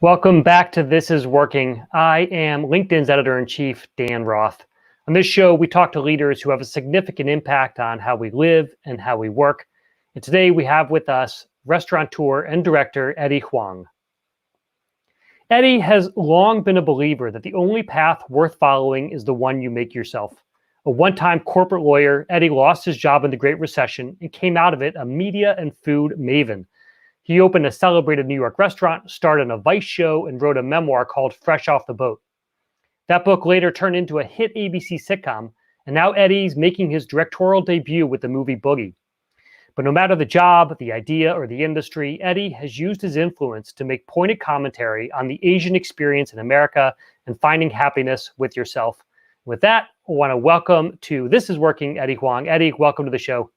Welcome back to This Is Working. I am LinkedIn's editor-in-chief, Dan Roth. On this show, we talk to leaders who have a significant impact on how we live and how we work. And today we have with us restaurateur and director Eddie Huang. Eddie has long been a believer that the only path worth following is the one you make yourself. A one-time corporate lawyer, Eddie lost his job in the Great Recession and came out of it a media and food maven. He opened a celebrated New York restaurant, started a Vice show, and wrote a memoir called Fresh Off the Boat. That book later turned into a hit ABC sitcom, and now Eddie's making his directorial debut with the movie Boogie. But no matter the job, the idea, or the industry, Eddie has used his influence to make pointed commentary on the Asian experience in America and finding happiness with yourself. With that, I want to welcome to This Is Working, Eddie Huang. Eddie, welcome to the show.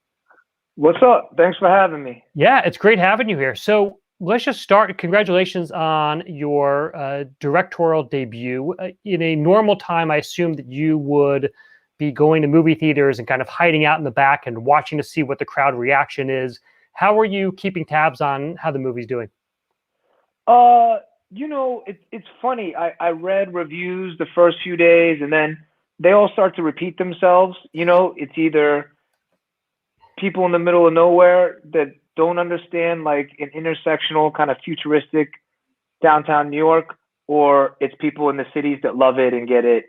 What's up? Thanks for having me. Yeah, it's great having you here. So let's just start. Congratulations on your directorial debut. In a normal time, I assume that you would be going to movie theaters and kind of hiding out in the back and watching to see what the crowd reaction is. How are you keeping tabs on how the movie's doing? It's funny. I read reviews the first few days, and then they all start to repeat themselves. It's either people in the middle of nowhere that don't understand like an intersectional kind of futuristic downtown New York, or it's people in the cities that love it and get it,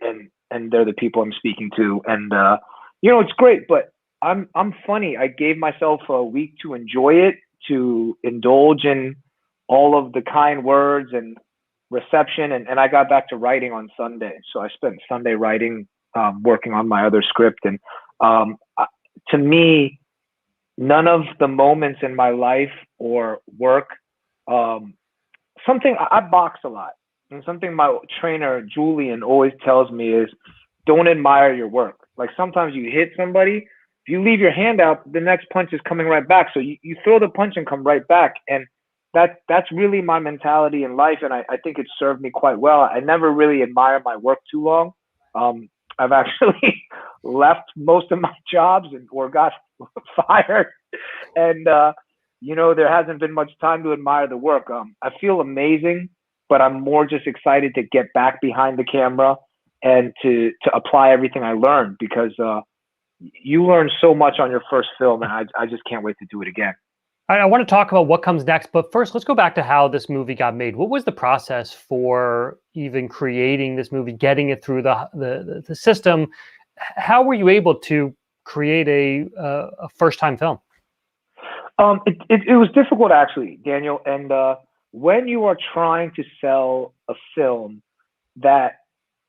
and they're the people I'm speaking to. And it's great, but I'm funny. I gave myself a week to enjoy it, to indulge in all of the kind words and reception, and I got back to writing on Sunday. So I spent Sunday writing, working on my other script, and to me, none of the moments in my life or work, something I box a lot, and something my trainer Julian always tells me is don't admire your work. Like sometimes you hit somebody, if you leave your hand out, the next punch is coming right back. So you throw the punch and come right back. And that's really my mentality in life. And I think it served me quite well. I never really admired my work too long. I've actually left most of my jobs or got fired. And, there hasn't been much time to admire the work. I feel amazing, but I'm more just excited to get back behind the camera and to apply everything I learned, because you learn so much on your first film, and I just can't wait to do it again. I want to talk about what comes next, but first, let's go back to how this movie got made. What was the process for even creating this movie, getting it through the system? How were you able to create a first-time film? It was difficult, actually, Daniel. And when you are trying to sell a film that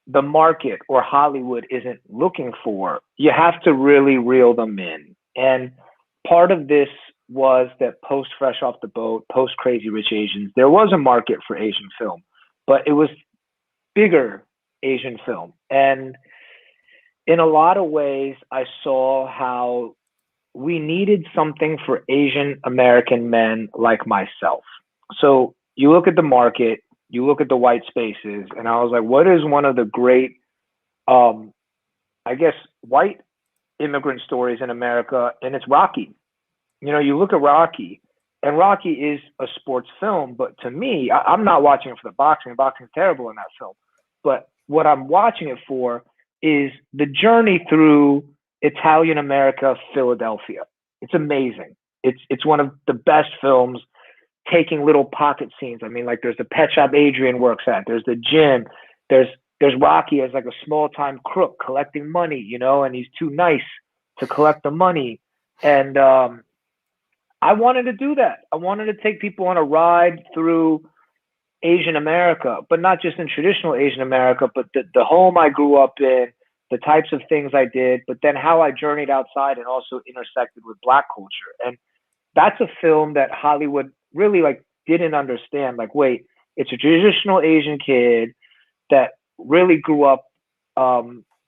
the market or Hollywood isn't looking for, you have to really reel them in. And part of this was that post Fresh Off the Boat, post Crazy Rich Asians, there was a market for Asian film, but it was bigger Asian film. And in a lot of ways, I saw how we needed something for Asian American men like myself. So you look at the market, you look at the white spaces, and I was like, what is one of the great, white immigrant stories in America? And it's Rocky. You look at Rocky, and Rocky is a sports film, but to me, I'm not watching it for the boxing. Boxing's terrible in that film. But what I'm watching it for is the journey through Italian America, Philadelphia. It's amazing. It's one of the best films, taking little pocket scenes. I mean, like there's the pet shop Adrian works at, there's the gym, there's Rocky as like a small time crook collecting money, and he's too nice to collect the money. And I wanted to do that. I wanted to take people on a ride through Asian America, but not just in traditional Asian America, but the home I grew up in, the types of things I did, but then how I journeyed outside and also intersected with Black culture. And that's a film that Hollywood really didn't understand. Like, wait, it's a traditional Asian kid that really grew up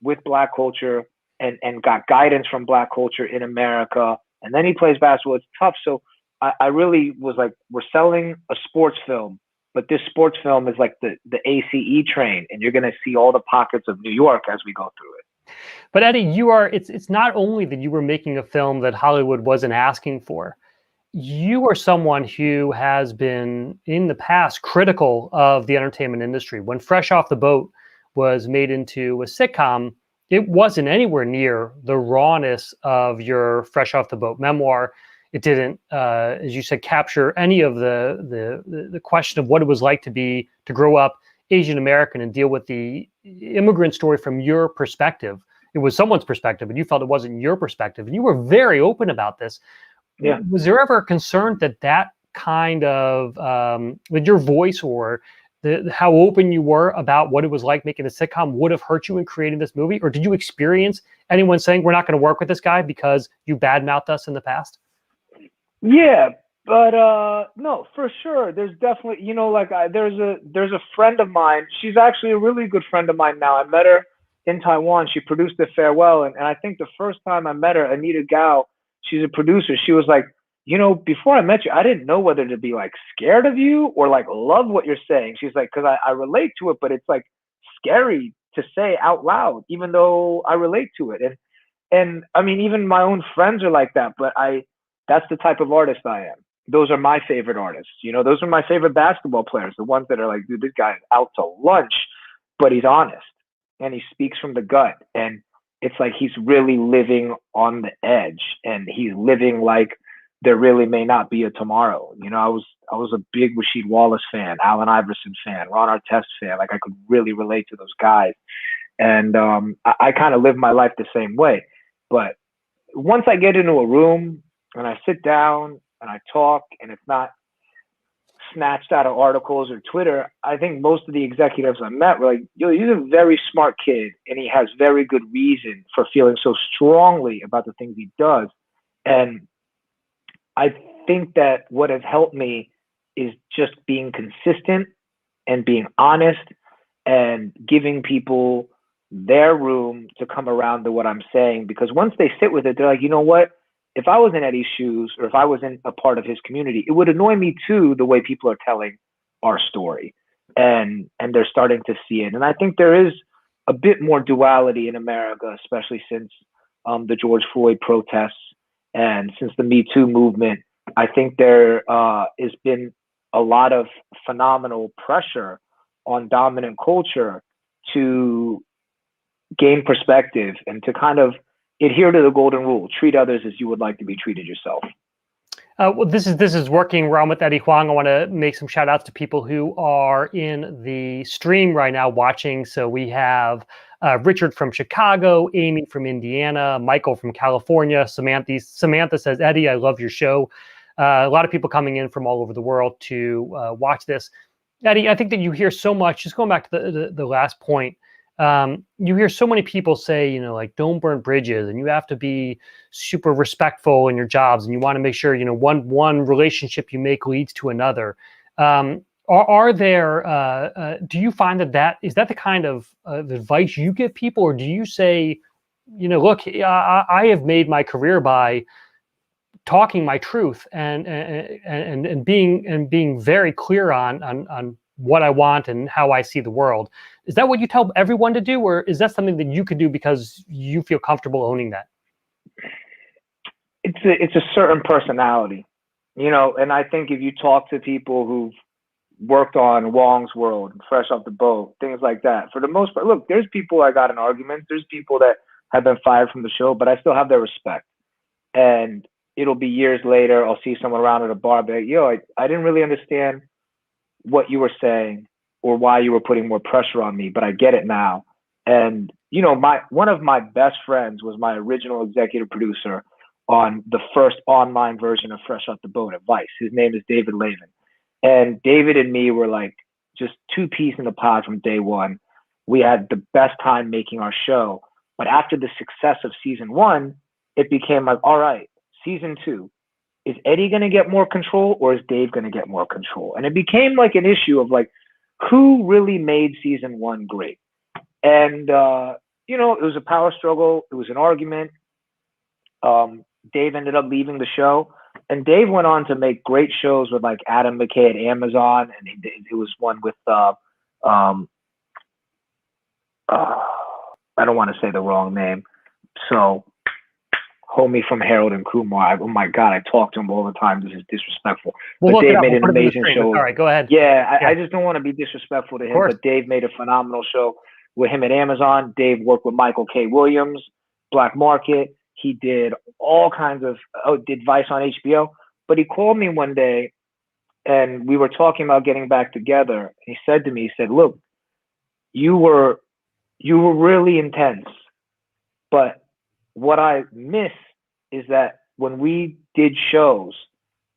with Black culture and got guidance from Black culture in America. And then he plays basketball. It's tough. So I really was like, we're selling a sports film, but this sports film is like the ACE train, and you're going to see all the pockets of New York as we go through it. But Eddie, it's not only that you were making a film that Hollywood wasn't asking for. you are someone who has been in the past critical of the entertainment industry. When Fresh Off the Boat was made into a sitcom, it wasn't anywhere near the rawness of your Fresh Off the Boat memoir. It didn't, as you said, capture any of the question of what it was like to grow up Asian American and deal with the immigrant story from your perspective. It was someone's perspective, and you felt it wasn't your perspective, and you were very open about this. Yeah. Was there ever a concern that kind of with your voice or how open you were about what it was like making a sitcom would have hurt you in creating this movie? Or did you experience anyone saying, we're not going to work with this guy because you badmouthed us in the past? Yeah, but no, for sure. There's definitely, there's a friend of mine. She's actually a really good friend of mine now. I met her in Taiwan. She produced The Farewell. And I think the first time I met her, Anita Gao, she's a producer. She was like, before I met you, I didn't know whether to be like scared of you or like love what you're saying. She's like, because I relate to it, but it's like scary to say out loud, even though I relate to it. And I mean, even my own friends are like that, but that's the type of artist I am. Those are my favorite artists. Those are my favorite basketball players, the ones that are like, dude, this guy is out to lunch, but he's honest and he speaks from the gut. And it's like he's really living on the edge and he's living like there really may not be a tomorrow. I was a big Rasheed Wallace fan, Allen Iverson fan, Ron Artest fan. Like I could really relate to those guys. And I kind of live my life the same way. But once I get into a room and I sit down and I talk and it's not snatched out of articles or Twitter, I think most of the executives I met were like, yo, he's a very smart kid and he has very good reason for feeling so strongly about the things he does. And I think that what has helped me is just being consistent and being honest and giving people their room to come around to what I'm saying. Because once they sit with it, they're like, you know what? If I was in Eddie's shoes or if I was in a part of his community, it would annoy me too, the way people are telling our story. And they're starting to see it. And I think there is a bit more duality in America, especially since the George Floyd protests and since the Me Too movement. I think there has been a lot of phenomenal pressure on dominant culture to gain perspective and to kind of adhere to the golden rule: treat others as you would like to be treated yourself. Well, this is working. We're on with Eddie Huang. I want to make some shout outs to people who are in the stream right now watching. So we have Richard from Chicago, Amy from Indiana, Michael from California, Samantha says, Eddie, I love your show. A lot of people coming in from all over the world to watch this. Eddie, I think that you hear so much, just going back to the last point, you hear so many people say, like, don't burn bridges and you have to be super respectful in your jobs and you want to make sure, one relationship you make leads to another. Are there, do you find that is that the kind of advice you give people, or do you say, look, I have made my career by talking my truth and being very clear on what I want and how I see the world? Is that what you tell everyone to do, or is that something that you could do because you feel comfortable owning that? It's a certain personality, and I think if you talk to people who've worked on Wong's World, Fresh Off the Boat, things like that, for the most part, look, there's people I got in arguments, there's people that have been fired from the show, but I still have their respect. And it'll be years later, I'll see someone around at a bar, be like, yo, I didn't really understand what you were saying or why you were putting more pressure on me, but I get it now. And, one of my best friends was my original executive producer on the first online version of Fresh Off the Boat at Vice. His name is David Lavin. And David and me were like just two peas in the pod from day one. We had the best time making our show. But after the success of season 1, it became like, all right, season 2, is Eddie going to get more control or is Dave going to get more control? And it became like an issue of like, who really made season 1 great? And, it was a power struggle. It was an argument. Dave ended up leaving the show. And Dave went on to make great shows with like Adam McKay at Amazon. And it was one with, I don't want to say the wrong name. So homie from Harold and Kumar. Oh my God, I talk to him all the time. This is disrespectful. We'll But look it Dave up. made We'll an put it in the amazing stream. show. All right, go ahead. Yeah, Yeah. I just don't want to be disrespectful to him, course. but Dave made a phenomenal show with him at Amazon. Dave worked with Michael K. Williams, Black Market. He did all kinds of, did Vice on HBO. But he called me one day and we were talking about getting back together. He said to me, he said, look, you were really intense. But what I miss is that when we did shows,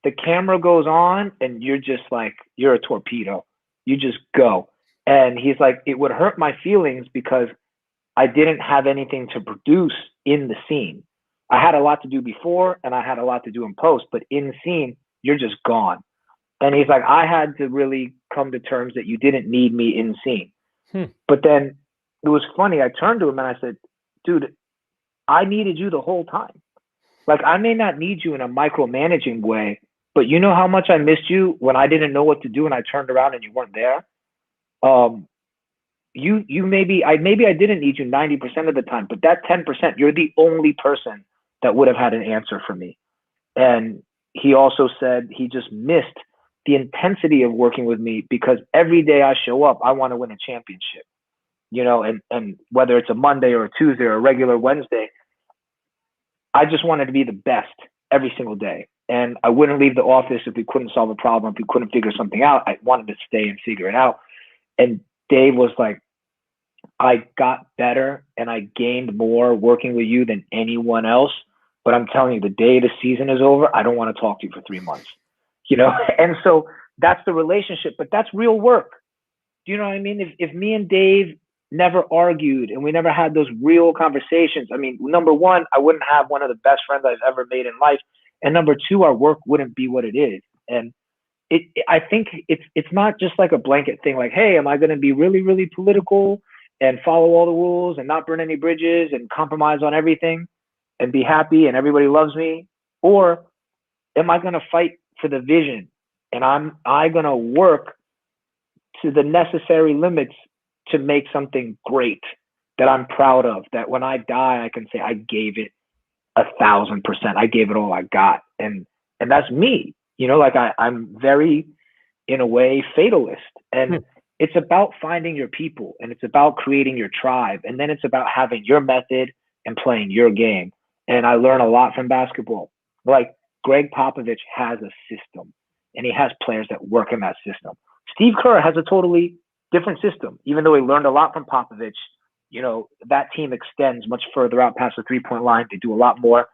the camera goes on and you're just like, you're a torpedo. You just go. And he's like, it would hurt my feelings because I didn't have anything to produce in the scene. I had a lot to do before and I had a lot to do in post, but in scene, you're just gone. And he's like, I had to really come to terms that you didn't need me in scene. But then it was funny. I turned to him and I said, dude, I needed you the whole time. Like, I may not need you in a micromanaging way, but you know how much I missed you when I didn't know what to do and I turned around and you weren't there. You maybe I didn't need you 90% of the time, but that 10%, you're the only person that would have had an answer for me. And he also said he just missed the intensity of working with me because every day I show up, I want to win a championship, you know, and whether it's a Monday or a Tuesday or a regular Wednesday, I just wanted to be the best every single day. And I wouldn't leave the office if we couldn't solve a problem, if we couldn't figure something out. I wanted to stay and figure it out. And Dave was like, I got better and I gained more working with you than anyone else. But I'm telling you, the day the season is over, I don't want to talk to you for 3 months, you know? And so that's the relationship, but that's real work. Do you know what I mean? If me and Dave never argued and we never had those real conversations, I mean, number one, I wouldn't have one of the best friends I've ever made in life. And number two, our work wouldn't be what it is. And I think it's not just like a blanket thing like, hey, am I going to be really, really political and follow all the rules and not burn any bridges and compromise on everything and be happy and everybody loves me? Or am I going to fight for the vision and I going to work to the necessary limits to make something great that I'm proud of, that when I die, I can say I gave it 1,000%. I gave it all I got. And that's me, you know, like I'm very, in a way, fatalist. And it's about finding your people and it's about creating your tribe. And then it's about having your method and playing your game. And I learn a lot from basketball. Like Greg Popovich has a system and he has players that work in that system. Steve Kerr has a totally different system. Even though he learned a lot from Popovich, you know, that team extends much further out past the 3-point line. They do a lot more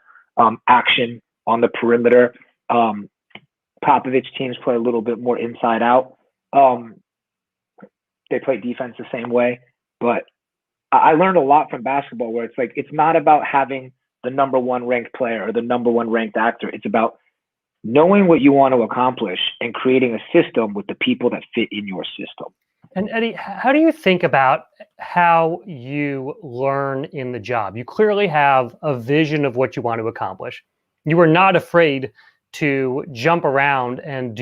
action on the perimeter. Popovich teams play a little bit more inside out. They play defense the same way. But I learned a lot from basketball where it's like, it's not about having the number one ranked player or the number one ranked actor. It's about knowing what you want to accomplish and creating a system with the people that fit in your system. And Eddie, how do you think about how you learn in the job? You clearly have a vision of what you want to accomplish. You are not afraid to jump around and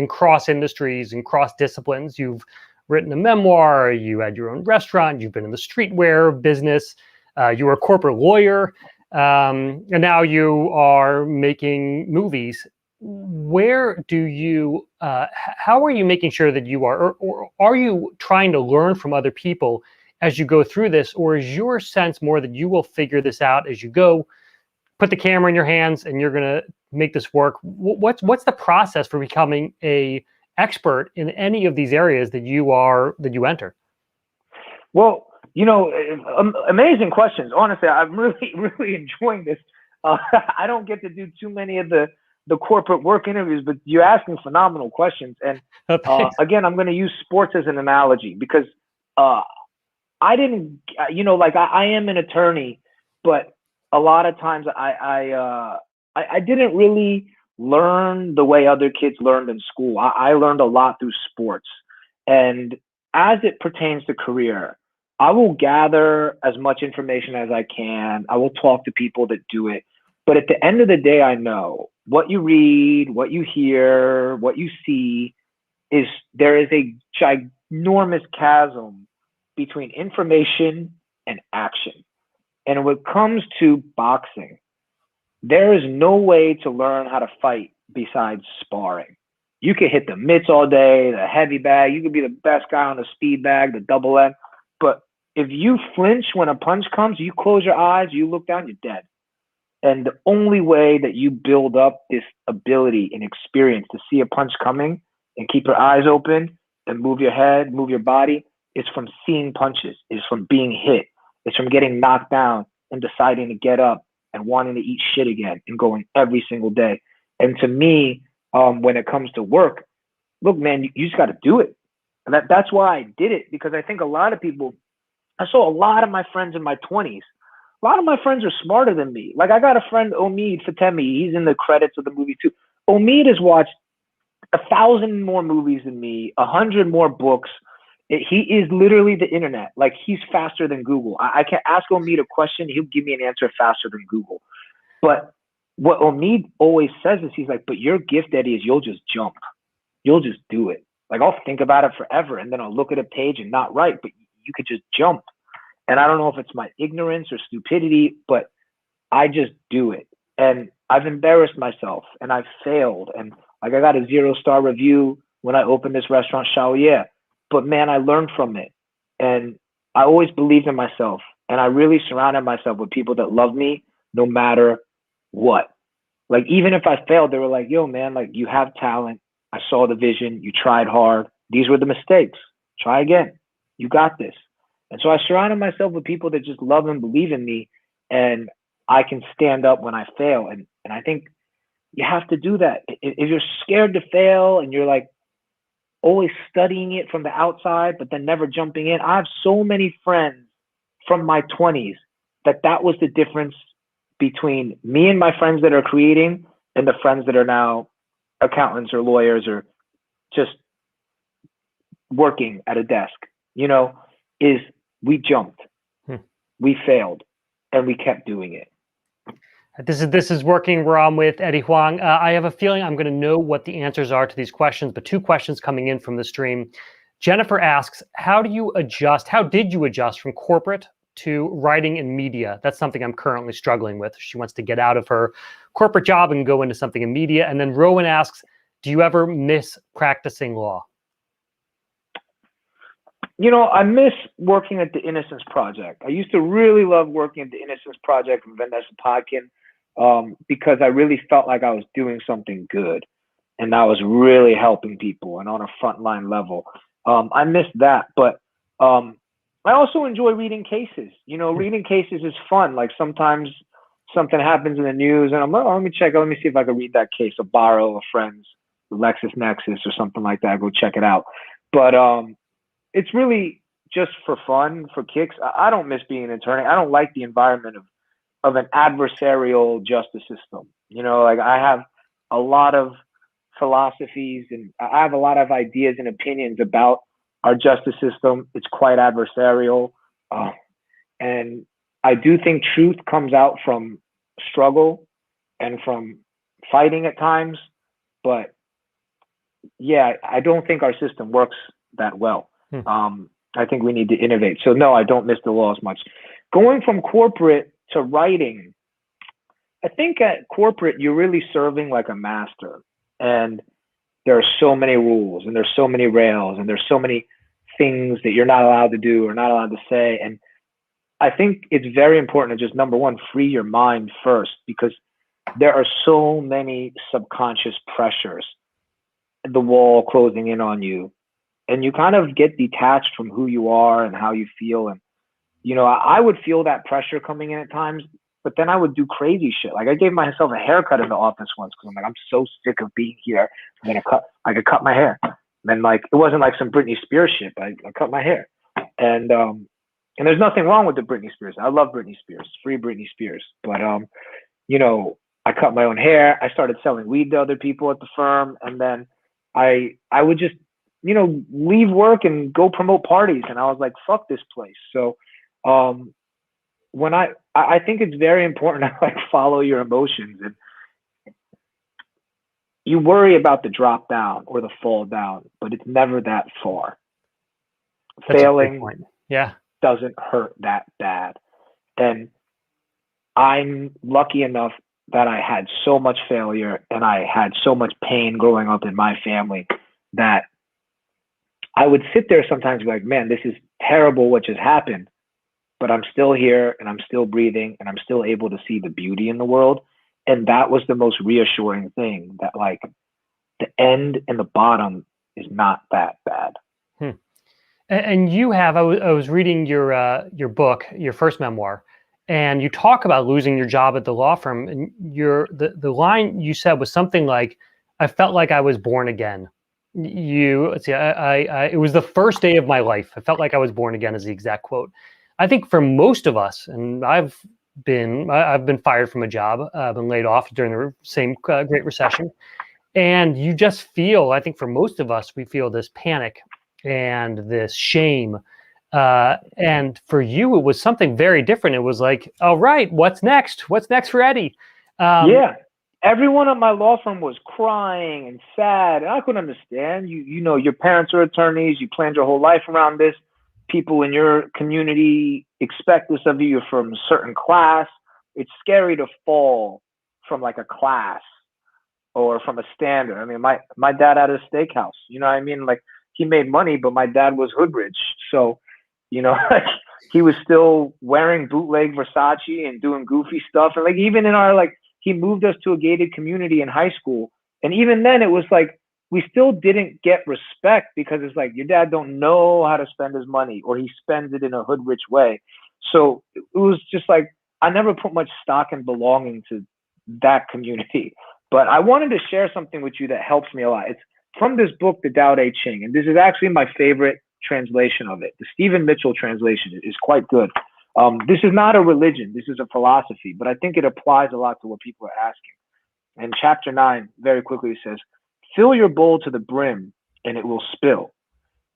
cross industries and cross disciplines. You've written a memoir, you had your own restaurant, you've been in the streetwear business, you were a corporate lawyer, and now you are making movies. Where do you, how are you making sure that you are, or are you trying to learn from other people as you go through this? Or is your sense more that you will figure this out as you go, put the camera in your hands and you're going to make this work? What's the process for becoming a expert in any of these areas that you enter? Well, you know, amazing questions. Honestly, I'm really, really enjoying this. I don't get to do too many of the corporate work interviews, but you're asking phenomenal questions. And again, I'm going to use sports as an analogy because I didn't, you know, like I am an attorney, but a lot of times I didn't really learn the way other kids learned in school. I learned a lot through sports. And as it pertains to career, I will gather as much information as I can. I will talk to people that do it. But at the end of the day, I know what you read, what you hear, what you see is there is a ginormous chasm between information and action. And when it comes to boxing, there is no way to learn how to fight besides sparring. You could hit the mitts all day, the heavy bag. You could be the best guy on the speed bag, the double end. But if you flinch when a punch comes, you close your eyes, you look down, you're dead. And the only way that you build up this ability and experience to see a punch coming and keep your eyes open and move your head, move your body, is from seeing punches, is from being hit. It's from getting knocked down and deciding to get up and wanting to eat shit again and going every single day. And to me, when it comes to work, look, man, you just got to do it. And that's why I did it, because I think a lot of people, I saw a lot of my friends in my 20s. A lot of my friends are smarter than me. Like, I got a friend, Omid Fatemi. He's in the credits of the movie too. Omid has watched 1,000 more movies than me, 100 more books. He is literally the internet. Like, he's faster than Google. I can ask Omid a question, he'll give me an answer faster than Google. But what Omid always says is, he's like, but your gift, Eddie, is you'll just jump. You'll just do it. Like, I'll think about it forever, and then I'll look at a page and not write, but you could just jump. And I don't know if it's my ignorance or stupidity, but I just do it. And I've embarrassed myself, and I've failed. And like, I got a 0-star review when I opened this restaurant, Shoutouts. But man, I learned from it. And I always believed in myself. And I really surrounded myself with people that love me no matter what. Like, even if I failed, they were like, yo, man, like, you have talent. I saw the vision. You tried hard. These were the mistakes. Try again. You got this. And so I surrounded myself with people that just love and believe in me, and I can stand up when I fail. And I think you have to do that. If you're scared to fail and you're like always studying it from the outside, but then never jumping in. I have so many friends from my 20s that was the difference between me and my friends that are creating and the friends that are now accountants or lawyers or just working at a desk, is we jumped, we failed, and we kept doing it. This is Working, where I'm with Eddie Huang. I have a feeling I'm going to know what the answers are to these questions, but 2 questions coming in from the stream. Jennifer asks, how did you adjust from corporate to writing and media? That's something I'm currently struggling with. She wants to get out of her corporate job and go into something in media. And then Rowan asks, do you ever miss practicing law? I miss working at the Innocence Project. I used to really love working at the Innocence Project with Vanessa Podkin, because I really felt like I was doing something good and I was really helping people and on a frontline level. I miss that, but I also enjoy reading cases. Reading cases is fun. Like, sometimes something happens in the news and I'm like, let me see if I can read that case, or borrow a friend's LexisNexis or something like that. Go check it out. But it's really just for fun, for kicks. I don't miss being an attorney. I don't like the environment of an adversarial justice system. Like, I have a lot of philosophies and I have a lot of ideas and opinions about our justice system. It's quite adversarial. And I do think truth comes out from struggle and from fighting at times. But yeah, I don't think our system works that well. I think we need to innovate. So no, I don't miss the law as much. Going from corporate to writing, I think at corporate, you're really serving like a master. And there are so many rules and there's so many rails and there's so many things that you're not allowed to do or not allowed to say. And I think it's very important to just, number one, free your mind first, because there are so many subconscious pressures, the wall closing in on you. And you kind of get detached from who you are and how you feel. And, I would feel that pressure coming in at times, but then I would do crazy shit. Like, I gave myself a haircut in the office once because I'm like, I'm so sick of being here. I'm going to I could cut my hair. And then, like, it wasn't like some Britney Spears shit, but I cut my hair. And there's nothing wrong with the Britney Spears. I love Britney Spears, free Britney Spears. But, I cut my own hair. I started selling weed to other people at the firm. And then I would just, leave work and go promote parties. And I was like, fuck this place. So when I think it's very important to like follow your emotions, and you worry about the drop down or the fall down, but it's never that far. That's Failing yeah, doesn't hurt that bad. And I'm lucky enough that I had so much failure and I had so much pain growing up in my family that I would sit there sometimes and be like, man, this is terrible what just happened, but I'm still here and I'm still breathing and I'm still able to see the beauty in the world. And that was the most reassuring thing, that like the end and the bottom is not that bad. And you have, I was reading your book, your first memoir, and you talk about losing your job at the law firm, and the line you said was something like, "I felt like I was born again." Let's see, it was the first day of my life. I felt like I was born again, is the exact quote. I think for most of us, and I've been fired from a job, been laid off during the same Great Recession, and you just feel, I think for most of us, we feel this panic and this shame. And for you, it was something very different. It was like, all right, what's next? What's next for Eddie? Yeah. Everyone at my law firm was crying and sad, and I couldn't understand. You know, your parents are attorneys. You planned your whole life around this. People in your community expect this of you. You're from a certain class. It's scary to fall from like a class or from a standard. I mean, my dad had a steakhouse. You know what I mean? Like, he made money, but my dad was hood rich. So, you know, like, he was still wearing bootleg Versace and doing goofy stuff. And like, even in our, like, he moved us to a gated community in high school. And even then it was like, we still didn't get respect because it's like, your dad don't know how to spend his money, or he spends it in a hood rich way. So it was just like, I never put much stock in belonging to that community. But I wanted to share something with you that helps me a lot. It's from this book, The Tao Te Ching. And this is actually my favorite translation of it. The Stephen Mitchell translation is quite good. This is not a religion. This is a philosophy, but I think it applies a lot to what people are asking. And chapter 9, very quickly, says, fill your bowl to the brim and it will spill.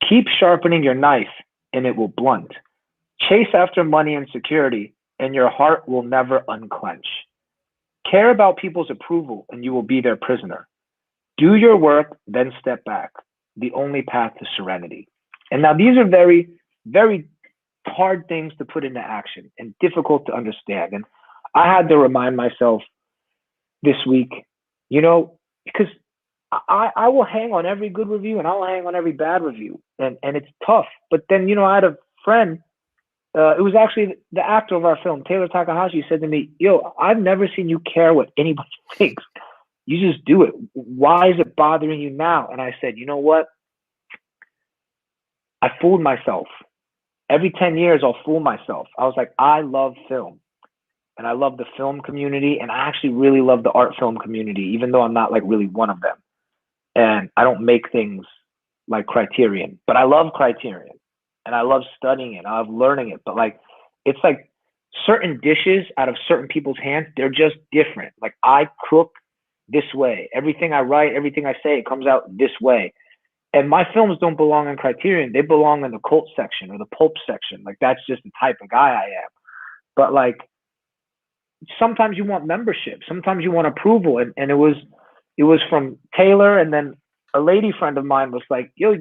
Keep sharpening your knife and it will blunt. Chase after money and security and your heart will never unclench. Care about people's approval and you will be their prisoner. Do your work, then step back. The only path to serenity. And now these are very, very hard things to put into action and difficult to understand. And I had to remind myself this week, you know, because I will hang on every good review and I will hang on every bad review. And it's tough. But then, you know, I had a friend, it was actually the actor of our film, Taylor Takahashi, said to me, yo, I've never seen you care what anybody thinks. You just do it. Why is it bothering you now? And I said, you know what? I fooled myself. Every 10 years, I'll fool myself. I was like, I love film. And I love the film community. And I actually really love the art film community, even though I'm not like really one of them. And I don't make things like Criterion. But I love Criterion. And I love studying it. I love learning it. But like, it's like certain dishes out of certain people's hands, they're just different. Like, I cook this way. Everything I write, everything I say, it comes out this way. And my films don't belong in Criterion. They belong in the cult section or the pulp section. Like, that's just the type of guy I am. But like, sometimes you want membership. Sometimes you want approval. And it was from Taylor. And then a lady friend of mine was like, yo,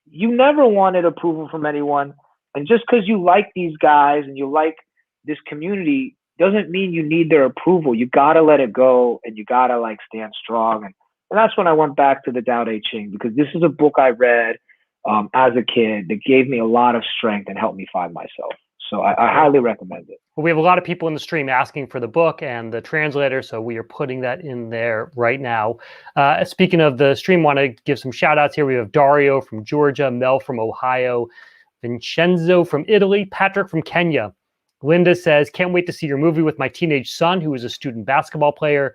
you never wanted approval from anyone. And just because you like these guys and you like this community doesn't mean you need their approval. You got to let it go and you got to like stand strong. And that's when I went back to the Tao Te Ching, because this is a book I read as a kid that gave me a lot of strength and helped me find myself. So I highly recommend it. Well, we have a lot of people in the stream asking for the book and the translator, so we are putting that in there right now. Speaking of the stream, want to give some shout outs here. We have Dario from Georgia, Mel from Ohio, Vincenzo from Italy, Patrick from Kenya. Linda says, can't wait to see your movie with my teenage son, who is a student basketball player.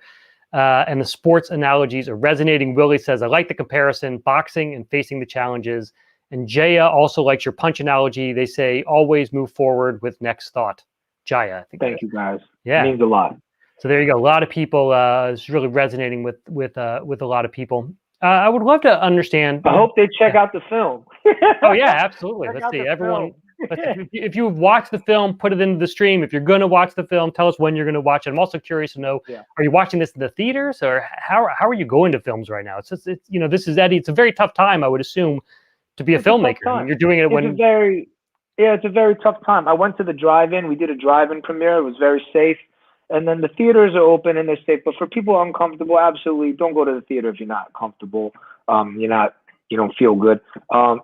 And the sports analogies are resonating. Willie says, I like the comparison, boxing and facing the challenges. And Jaya also likes your punch analogy. They say, always move forward with next thought. Jaya, I think. Thank you, guys. Yeah. It means a lot. So there you go. A lot of people, it's really resonating with a lot of people. I would love to understand. I hope they check out the film. Oh, yeah, absolutely. Let's see. Everyone, if you've watched the film, put it into the stream. If you're going to watch the film, tell us when you're going to watch it. I'm also curious to know, are you watching this in the theaters, or how are you going to films right now? It's you know, this is Eddie. It's a very tough time, I would assume, to be a filmmaker. I mean, you're doing it it's a very tough time. I went to the drive-in. We did a drive-in premiere. It was very safe. And then the theaters are open and they're safe. But for people uncomfortable, absolutely don't go to the theater if you're not comfortable. You don't feel good.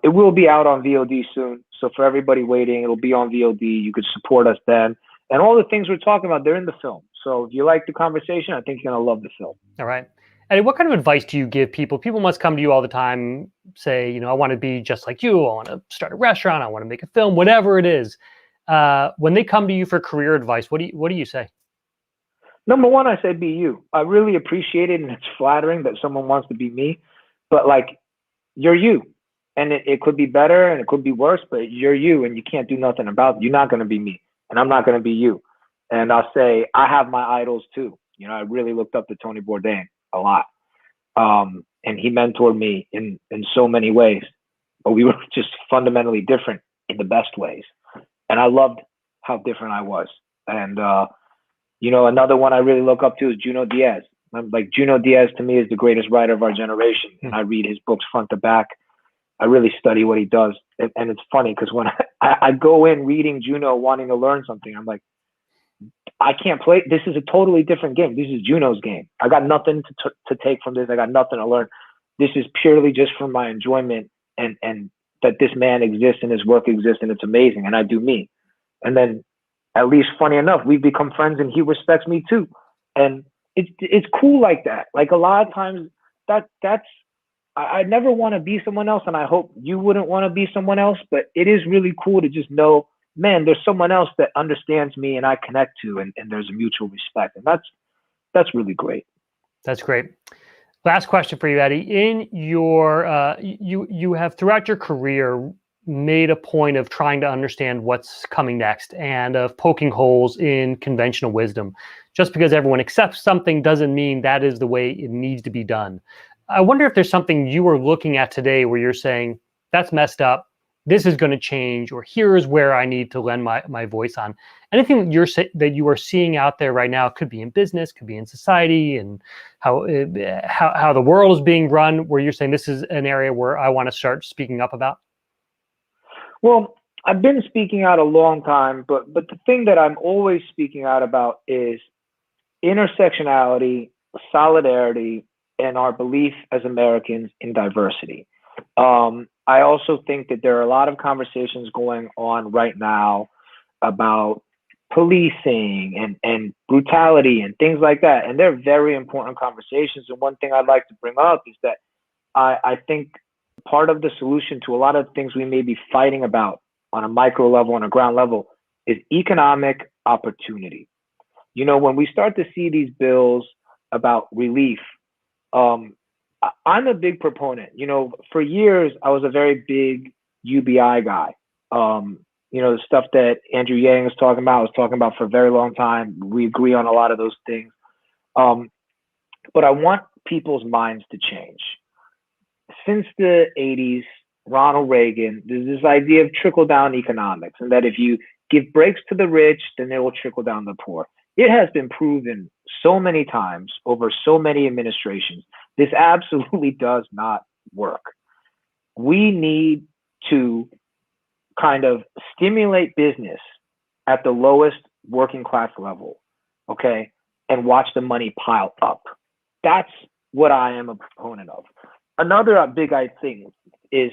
It will be out on VOD soon. So for everybody waiting, it'll be on VOD. You could support us then. And all the things we're talking about, they're in the film. So if you like the conversation, I think you're going to love the film. All right. And what kind of advice do you give people? People must come to you all the time, say, I want to be just like you. I want to start a restaurant. I want to make a film, whatever it is. When they come to you for career advice, what do you say? Number one, I say be you. I really appreciate it, and it's flattering that someone wants to be me. But like, you're you. And it could be better and it could be worse, but you're you and you can't do nothing about it. You're not going to be me, and I'm not going to be you. And I'll say I have my idols too. I really looked up to Tony Bourdain a lot. And he mentored me in so many ways, but we were just fundamentally different in the best ways. And I loved how different I was. And, another one I really look up to is Junot Diaz. Like, Junot Diaz to me is the greatest writer of our generation. And I read his books front to back. I really study what he does. And it's funny because when I go in reading Junot wanting to learn something, I'm like, I can't play. This is a totally different game. This is Junot's game. I got nothing to take from this. I got nothing to learn. This is purely just for my enjoyment and that this man exists and his work exists and it's amazing. And I do me. And then, at least funny enough, we've become friends and he respects me too. And it's cool like that. Like, a lot of times I never want to be someone else, and I hope you wouldn't want to be someone else, but it is really cool to just know, man, there's someone else that understands me and I connect to, and there's a mutual respect. And that's really great. That's great. Last question for you, Eddie. In your, you have throughout your career made a point of trying to understand what's coming next and of poking holes in conventional wisdom. Just because everyone accepts something doesn't mean that is the way it needs to be done. I wonder if there's something you are looking at today where you're saying, that's messed up, this is going to change, or here's where I need to lend my voice on. Anything that you are seeing out there right now, could be in business, could be in society, and how the world is being run, where you're saying this is an area where I want to start speaking up about? Well, I've been speaking out a long time, but the thing that I'm always speaking out about is intersectionality, solidarity, and our belief as Americans in diversity. I also think that there are a lot of conversations going on right now about policing and brutality and things like that. And they're very important conversations. And one thing I'd like to bring up is that I think part of the solution to a lot of things we may be fighting about on a micro level, on a ground level, is economic opportunity. When we start to see these bills about relief, I'm a big proponent. For years, I was a very big UBI guy. The stuff that Andrew Yang was talking about, I was talking about for a very long time. We agree on a lot of those things. But I want people's minds to change. Since the 80s, Ronald Reagan, there's this idea of trickle-down economics, and that if you give breaks to the rich, then they will trickle down the poor. It has been proven so many times over so many administrations. This absolutely does not work. We need to kind of stimulate business at the lowest working class level, okay, and watch the money pile up. That's what I am a proponent of. Another big thing is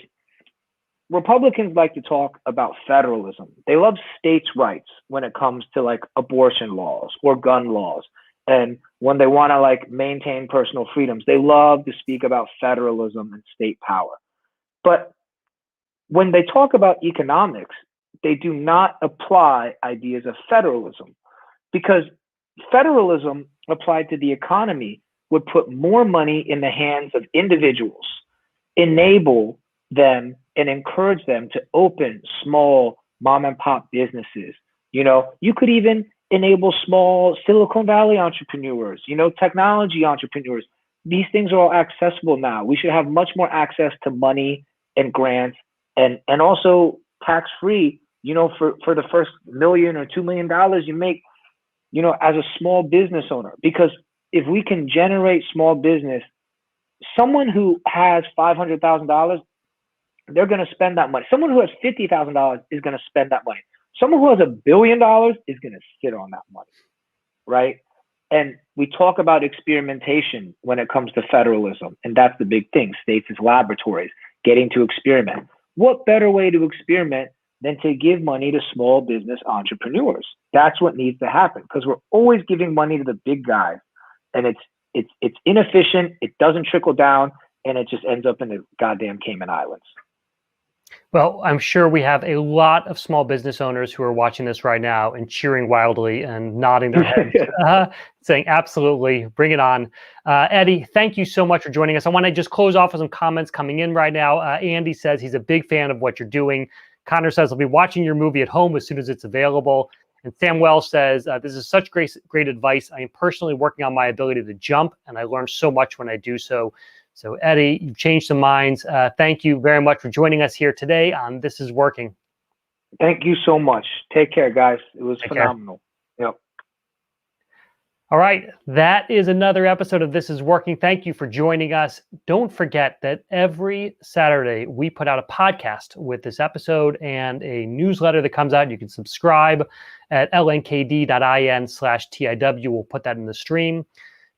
Republicans like to talk about federalism. They love states' rights when it comes to like abortion laws or gun laws. And when they want to like maintain personal freedoms, they love to speak about federalism and state power. But when they talk about economics, they do not apply ideas of federalism, because federalism applied to the economy would put more money in the hands of individuals, enable them and encourage them to open small mom and pop businesses. You could even enable small Silicon Valley entrepreneurs, technology entrepreneurs. These things are all accessible now. We should have much more access to money and grants and also tax-free, for the first $1 million or $2 million you make, as a small business owner. Because if we can generate small business, someone who has $500,000, they're going to spend that money. Someone who has $50,000 is going to spend that money. Someone who has $1 billion is going to sit on that money, right? And we talk about experimentation when it comes to federalism. And that's the big thing. States as laboratories, getting to experiment. What better way to experiment than to give money to small business entrepreneurs? That's what needs to happen, because we're always giving money to the big guys, and it's inefficient. It doesn't trickle down, and it just ends up in the goddamn Cayman Islands. Well, I'm sure we have a lot of small business owners who are watching this right now and cheering wildly and nodding their heads, saying, absolutely, bring it on. Eddie, thank you so much for joining us. I want to just close off with some comments coming in right now. Andy says he's a big fan of what you're doing. Connor says, I'll be watching your movie at home as soon as it's available. And Samuel says, this is such great advice. I am personally working on my ability to jump, and I learn so much when I do so. So, Eddie, you've changed some minds. Thank you very much for joining us here today on This Is Working. Thank you so much. Take care, guys. It was phenomenal. Yep. All right. That is another episode of This Is Working. Thank you for joining us. Don't forget that every Saturday we put out a podcast with this episode and a newsletter that comes out. You can subscribe at lnkd.in/TIW. We'll put that in the stream.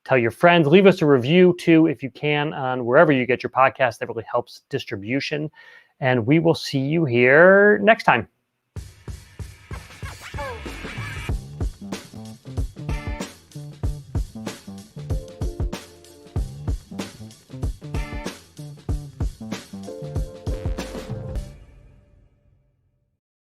Tell your friends, leave us a review too, if you can, on wherever you get your podcast. That really helps distribution. And we will see you here next time.